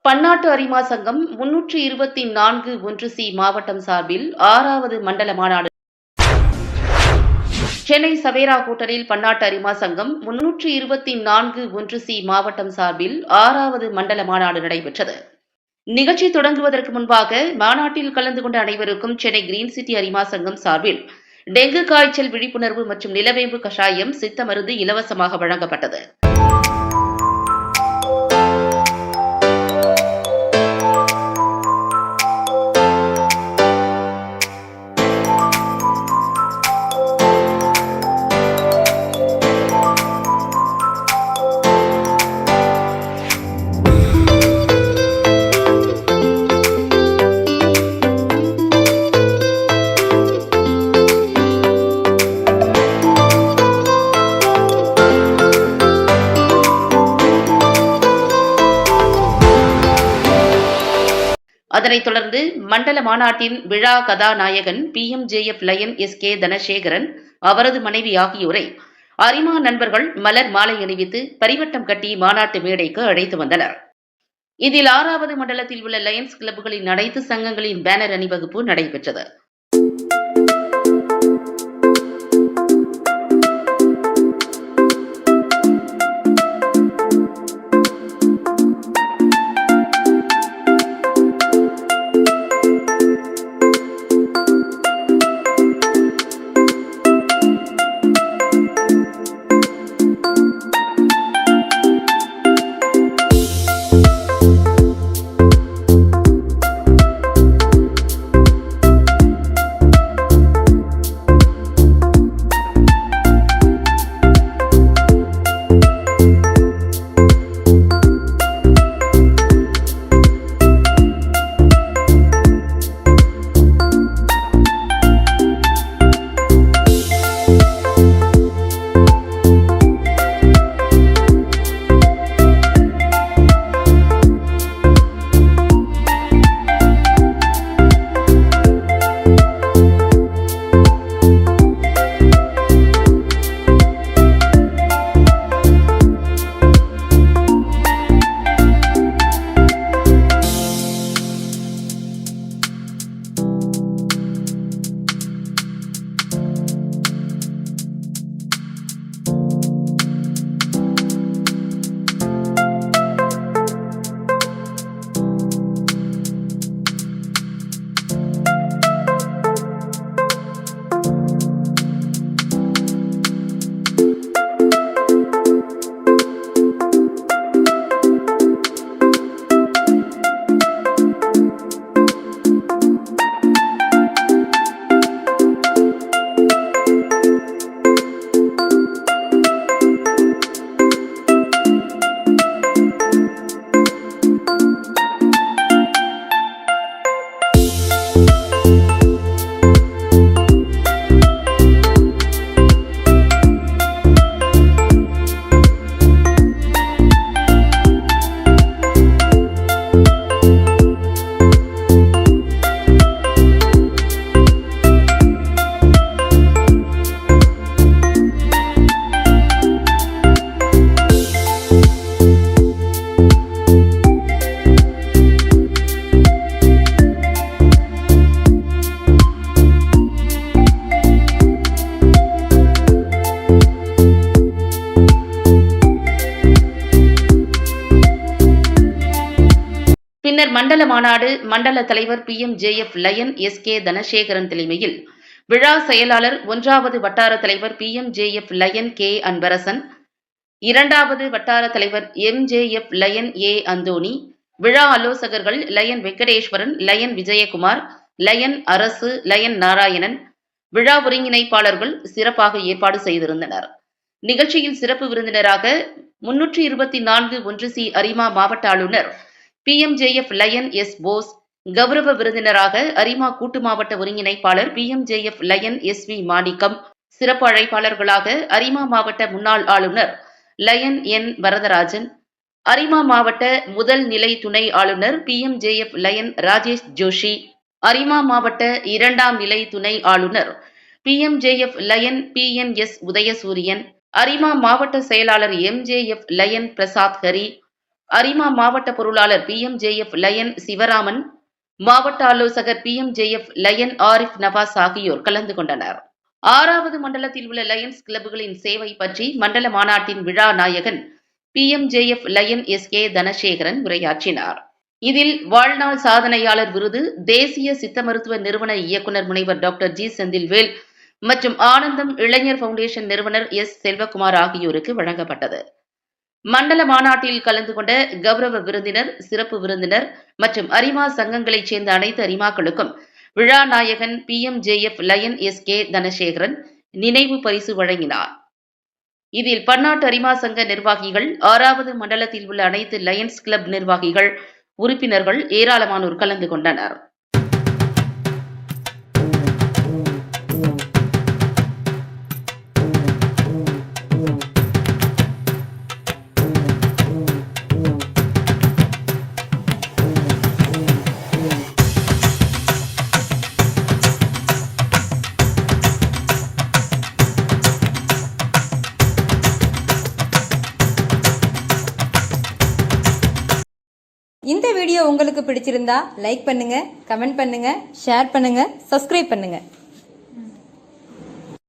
பன்னாட்டு அரிமா சங்கம் 324(1)சி மாவட்டம் சார்பில் 6வது மண்டல மாநாடு சென்னை சவேரா ஹோட்டலில் பன்னாட்டு அரிமா சங்கம் 324(1)சி மாவட்டம் சார்பில் 6வது மண்டல மாநாடு நடைபெற்றது. நிகழ்ச்சி தொடங்குவதற்கு முன்பாக மாநாட்டில் கலந்து கொண்ட அனைவருக்கும் சென்னை கிரீன் சிட்டி அரிமா சங்கம் சார்பில் டெங்கு காய்ச்சல் விழிப்புணர்வு மற்றும் நிலவேம்பு கஷாயம், சித்த மருந்து இலவசமாக வழங்கப்பட்டது. அதனைத் தொடர்ந்து மண்டல மாநாட்டின் விழா கதாநாயகன் PMJF லயன் SK தனசேகரன், அவரது மனைவி ஆகியோரை அரிமா நண்பர்கள் மலர் மாலை அணிவித்து பரிவட்டம் கட்டி மாநாட்டு மேடைக்கு அழைத்து வந்தனர். இதில் 6வது மண்டலத்தில் உள்ள லயன்ஸ் கிளப்புகளின் அனைத்து சங்கங்களின் பேனர் அணிவகுப்பு நடைபெற்றது. பின்னர் மண்டல மாநாடு மண்டல தலைவர் PMJF லயன் SK தனசேகரன் தலைமையில் விழா செயலாளர் 1வது வட்டார தலைவர் PMJF லயன் K அன்பரசன், 2வது வட்டார தலைவர் MJF லயன் A அந்தோணி, விழா ஆலோசகர்கள் lion Venkateswaran, lion Vijayakumar, lion Arasu, lion Narayanan, விழா ஒருங்கிணைப்பாளர்கள் சிறப்பாக ஏற்பாடு செய்திருந்தனர். நிகழ்ச்சியில் சிறப்பு விருந்தினராக 324(1)சி அரிமா மாவட்ட ஆளுநர் PMJF லயன் S போஸ், கௌரவ விருந்தினராக அரிமா கூட்டு மாவட்ட ஒருங்கிணைப்பாளர் PMJF லயன் SV மாணிக்கம், சிறப்பு அழைப்பாளர்களாக அரிமா மாவட்ட முன்னாள் ஆளுநர் லயன் N வரதராஜன், அரிமா மாவட்ட முதல் நிலை துணை ஆளுநர் PMJF லயன் ராஜேஷ் ஜோஷி, அரிமா மாவட்ட 2ஆம் நிலை துணை ஆளுநர் PMJF லயன் PNS உதயசூரியன், அரிமா மாவட்ட செயலாளர் MJF லயன் பிரசாத் ஹரி, அரிமா மாவட்ட பொருளாளர் PMJF லயன் சிவராமன், மாவட்ட ஆலோசகர் PMJF லயன் ஆரிஃப் நவாஸ் ஆகியோர் கலந்து கொண்டனர். 6வது மண்டலத்தில் உள்ள லயன்ஸ் கிளப்புகளின் சேவை பற்றி மண்டல மாநாட்டின் விழா நாயகன் PMJF லயன் SK தனசேகரன் உரையாற்றினார். இதில் வாழ்நாள் சாதனையாளர் விருது தேசிய சித்த மருத்துவ நிறுவன இயக்குநர் முனைவர் டாக்டர் G செந்தில்வேல் மற்றும் ஆனந்தம் இளைஞர் பவுண்டேஷன் நிறுவனர் S செல்வகுமார் ஆகியோருக்கு வழங்கப்பட்டது. மண்டல மாநாட்டில் கலந்து கொண்ட கௌரவ விருந்தினர், சிறப்பு விருந்தினர் மற்றும் அரிமா சங்கங்களைச் சேர்ந்த அனைத்து அரிமாக்களுக்கும் விழா நாயகன் PMJF லயன் SK தனசேகரன் நினைவு பரிசு வழங்கினார். இதில் பன்னாட்டு அரிமா சங்க நிர்வாகிகள், 6வது மண்டலத்தில் உள்ள அனைத்து லயன்ஸ் கிளப் நிர்வாகிகள், உறுப்பினர்கள் ஏராளமானோர் கலந்து கொண்டனர். இந்த வீடியோ உங்களுக்கு பிடிச்சிருந்தா லைக் பண்ணுங்க, கமெண்ட் பண்ணுங்க, ஷேர் பண்ணுங்க, சப்ஸ்கிரைப் பண்ணுங்க.